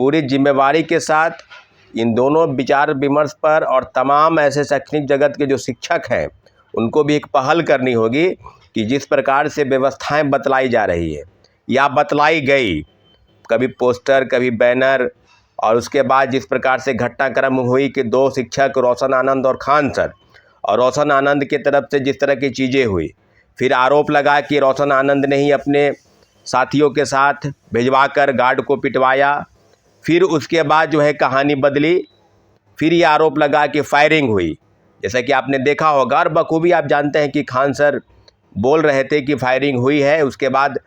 पूरी जिम्मेवारी के साथ इन दोनों विचार विमर्श पर और तमाम ऐसे शैक्षणिक जगत के जो शिक्षक हैं उनको भी एक पहल करनी होगी कि जिस प्रकार से व्यवस्थाएं बतलाई जा रही है या बतलाई गई, कभी पोस्टर कभी बैनर, और उसके बाद जिस प्रकार से घटनाक्रम हुई कि दो शिक्षक रोशन आनंद और खान सर, और रोशन आनंद की तरफ से जिस तरह की चीज़ें हुई, फिर आरोप लगा कि रोशन आनंद ने ही अपने साथियों के साथ भिजवाकर गार्ड को पिटवाया, फिर उसके बाद जो है कहानी बदली, फिर ये आरोप लगा कि फायरिंग हुई। जैसा कि आपने देखा होगा और बखूबी आप जानते हैं कि खान सर बोल रहे थे कि फायरिंग हुई है, उसके बाद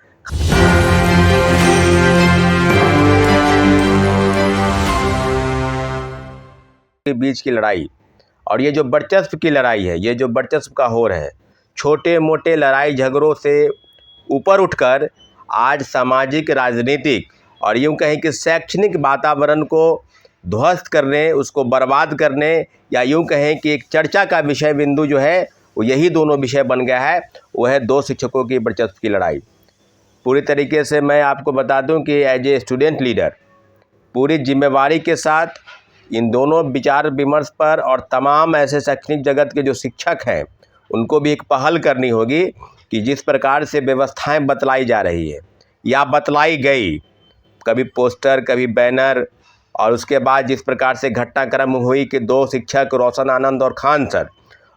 के बीच की लड़ाई और ये जो वर्चस्व की लड़ाई है, ये जो वर्चस्व का होर है, छोटे मोटे लड़ाई झगड़ों से ऊपर उठकर आज सामाजिक, राजनीतिक और यूँ कहें कि शैक्षणिक वातावरण को ध्वस्त करने, उसको बर्बाद करने, या यूँ कहें कि एक चर्चा का विषय बिंदु जो है वो यही दोनों विषय बन गया है। वो है दो शिक्षकों की वर्चस्व की लड़ाई। पूरी तरीके से मैं आपको बता दूं कि एज ए स्टूडेंट लीडर पूरी जिम्मेवारी के साथ इन दोनों विचार विमर्श पर और तमाम ऐसे शैक्षणिक जगत के जो शिक्षक हैं उनको भी एक पहल करनी होगी कि जिस प्रकार से व्यवस्थाएं बतलाई जा रही है या बतलाई गई, कभी पोस्टर कभी बैनर, और उसके बाद जिस प्रकार से घटनाक्रम हुई कि दो शिक्षक रोशन आनंद और खान सर,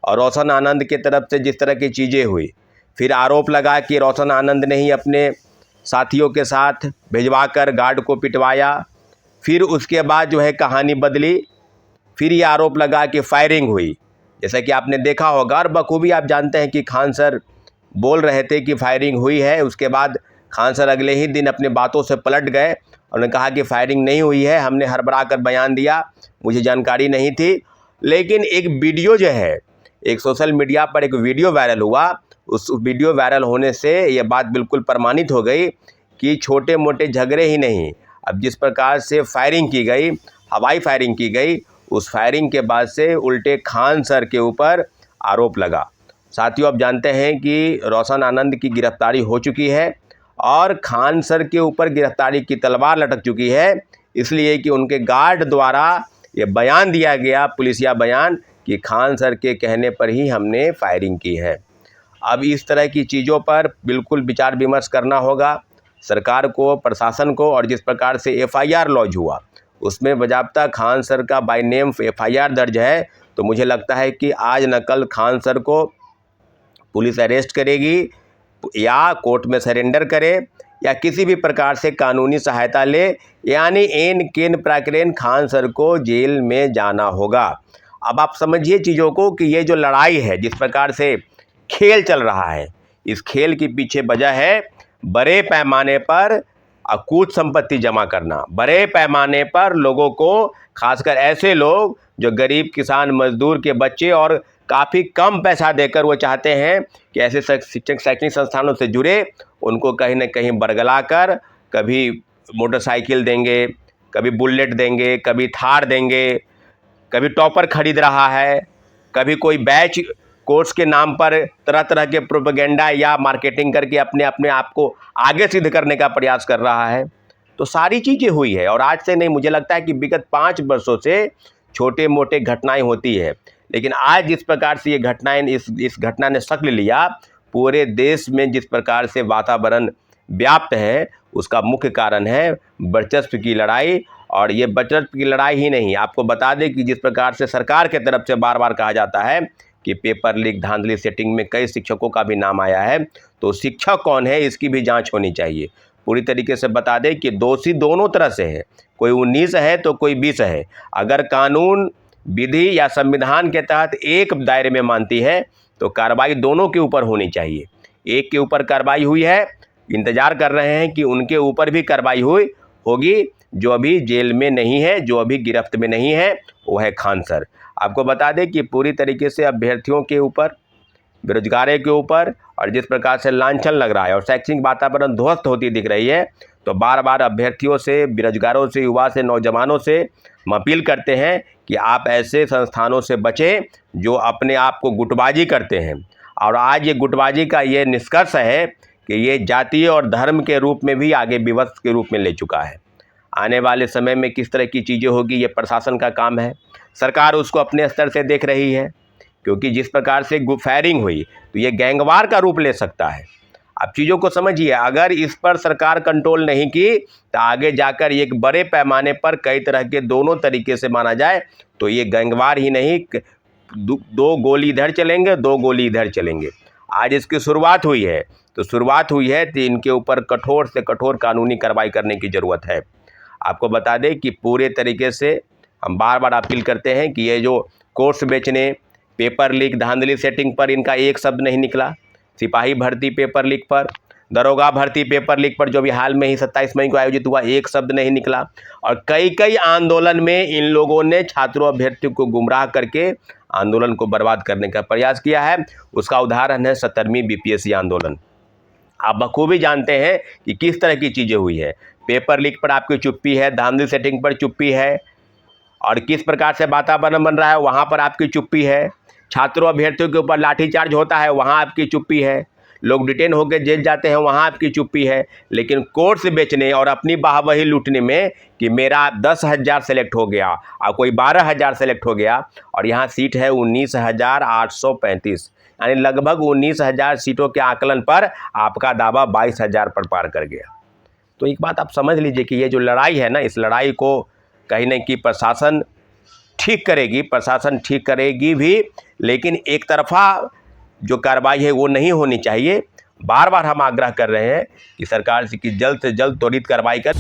और रोशन आनंद की तरफ से जिस तरह की चीज़ें हुई, फिर आरोप लगा कि रोशन आनंद ने ही अपने साथियों के साथ भिजवाकर गार्ड को पिटवाया, फिर उसके बाद जो है कहानी बदली, फिर ये आरोप लगा कि फायरिंग हुई। जैसा कि आपने देखा होगा और बखूबी आप जानते हैं कि खान सर बोल रहे थे कि फायरिंग हुई है, उसके बाद खान सर अगले ही दिन अपने बातों से पलट गए। उन्होंने कहा कि फायरिंग नहीं हुई है, हमने हड़बड़ा कर बयान दिया, मुझे जानकारी नहीं थी। लेकिन एक वीडियो जो है, एक सोशल मीडिया पर एक वीडियो वायरल हुआ, उस वीडियो वायरल होने से ये बात बिल्कुल प्रमाणित हो गई कि छोटे मोटे झगड़े ही नहीं, अब जिस प्रकार से फायरिंग की गई, हवाई फायरिंग की गई, उस फायरिंग के बाद से उल्टे खान सर के ऊपर आरोप लगा। साथियों, आप जानते हैं कि रोशन आनंद की गिरफ्तारी हो चुकी है और खान सर के ऊपर गिरफ्तारी की तलवार लटक चुकी है, इसलिए कि उनके गार्ड द्वारा ये बयान दिया गया, पुलिसिया बयान, कि खान सर के कहने पर ही हमने फायरिंग की है। अब इस तरह की चीज़ों पर बिल्कुल विचार विमर्श करना होगा सरकार को, प्रशासन को। और जिस प्रकार से एफआईआर लॉन्च हुआ उसमें बाकायदा खान सर का बाय नेम एफआईआर दर्ज है, तो मुझे लगता है कि आज न कल खान सर को पुलिस अरेस्ट करेगी या कोर्ट में सरेंडर करे या किसी भी प्रकार से कानूनी सहायता ले, यानी एन केन प्रकरण खान सर को जेल में जाना होगा। अब आप समझिए चीज़ों को कि ये जो लड़ाई है, जिस प्रकार से खेल चल रहा है, इस खेल के पीछे वजह है बड़े पैमाने पर अकूत संपत्ति जमा करना, बड़े पैमाने पर लोगों को, खासकर ऐसे लोग जो गरीब किसान मजदूर के बच्चे और काफ़ी कम पैसा देकर वो चाहते हैं कि ऐसे शिक्षक शैक्षणिक संस्थानों से जुड़े, उनको कहीं ना कहीं बरगला कर कभी मोटरसाइकिल देंगे, कभी बुलेट देंगे, कभी थार देंगे, कभी टॉपर खरीद रहा है, कभी कोई बैच कोर्स के नाम पर तरह तरह के प्रोपेगेंडा या मार्केटिंग करके अपने आप को आगे सिद्ध करने का प्रयास कर रहा है। तो सारी चीज़ें हुई है और आज से नहीं, मुझे लगता है कि विगत 5 वर्षों से छोटे मोटे घटनाएं होती है, लेकिन आज जिस प्रकार से ये घटनाएं, इस घटना ने शक्ल लिया, पूरे देश में जिस प्रकार से वातावरण व्याप्त है, उसका मुख्य कारण है वर्चस्व की लड़ाई। और ये वर्चस्व की लड़ाई ही नहीं, आपको बता दें कि जिस प्रकार से सरकार के तरफ से बार बार कहा जाता है कि पेपर लीक, धांधली, सेटिंग में कई शिक्षकों का भी नाम आया है, तो शिक्षक कौन है इसकी भी जांच होनी चाहिए। पूरी तरीके से बता दें कि दोषी दोनों तरह से है, कोई 19 है तो कोई 20 है। अगर कानून, विधि या संविधान के तहत एक दायरे में मानती है तो कार्रवाई दोनों के ऊपर होनी चाहिए। एक के ऊपर कार्रवाई हुई है, इंतजार कर रहे हैं कि उनके ऊपर भी कार्रवाई होगी। जो अभी जेल में नहीं है, जो अभी गिरफ्त में नहीं है, वो है खान सर। आपको बता दें कि पूरी तरीके से अभ्यर्थियों के ऊपर, बेरोजगारों के ऊपर और जिस प्रकार से लांछन लग रहा है और शैक्षणिक वातावरण ध्वस्त होती दिख रही है, तो बार बार अभ्यर्थियों से, बेरोजगारों से, युवा से, नौजवानों से हम अपील करते हैं कि आप ऐसे संस्थानों से बचें जो अपने आप को गुटबाजी करते हैं। और आज ये गुटबाजी का ये निष्कर्ष है कि ये जातीय और धर्म के रूप में भी आगे विवश के रूप में ले चुका है। आने वाले समय में किस तरह की चीज़ें होगी ये प्रशासन का काम है। सरकार उसको अपने स्तर से देख रही है, क्योंकि जिस प्रकार से फायरिंग हुई तो ये गैंगवार का रूप ले सकता है। आप चीज़ों को समझिए, अगर इस पर सरकार कंट्रोल नहीं की तो आगे जाकर एक बड़े पैमाने पर कई तरह के दोनों तरीके से माना जाए तो ये गैंगवार ही नहीं, दो गोली इधर चलेंगे, दो गोली इधर चलेंगे। आज इसकी शुरुआत हुई है तो इनके ऊपर कठोर से कठोर कानूनी कार्रवाई करने की ज़रूरत है। आपको बता दें कि पूरे तरीके से हम बार बार अपील करते हैं कि ये जो कोर्स बेचने, पेपर लीक, धांधली सेटिंग पर इनका एक शब्द नहीं निकला। सिपाही भर्ती पेपर लीक पर, दरोगा भर्ती पेपर लीक पर जो भी हाल में ही 27 मई को आयोजित हुआ, एक शब्द नहीं निकला। और कई आंदोलन में इन लोगों ने छात्रों अभ्यर्थियों को गुमराह करके आंदोलन को बर्बाद करने का प्रयास किया है। उसका उदाहरण है 17वीं बीपीएससी आंदोलन। आप बखूबी जानते हैं कि किस तरह की चीज़ें हुई है। पेपर लीक पर आपकी चुप्पी है, धांधली सेटिंग पर चुप्पी है, और किस प्रकार से वातावरण बन रहा है वहाँ पर आपकी चुप्पी है। छात्रों अभ्यर्थियों के ऊपर लाठीचार्ज होता है, वहाँ आपकी चुप्पी है। लोग डिटेन होकर जेल जाते हैं, वहाँ आपकी चुप्पी है। लेकिन कोर्स बेचने और अपनी वाहवाही लूटने में कि मेरा 10,000 सेलेक्ट हो गया और कोई 12,000 सेलेक्ट हो गया, और यहाँ सीट है 19,835, यानी लगभग 19,000 सीटों के आकलन पर आपका दावा 22,000 पर पार कर गया। तो एक बात आप समझ लीजिए कि ये जो लड़ाई है ना, इस लड़ाई को कहीं ना कहीं प्रशासन ठीक करेगी भी, लेकिन एक तरफा जो कार्रवाई है वो नहीं होनी चाहिए। बार बार हम आग्रह कर रहे हैं कि सरकार से कि जल्द से जल्द त्वरित कार्रवाई कर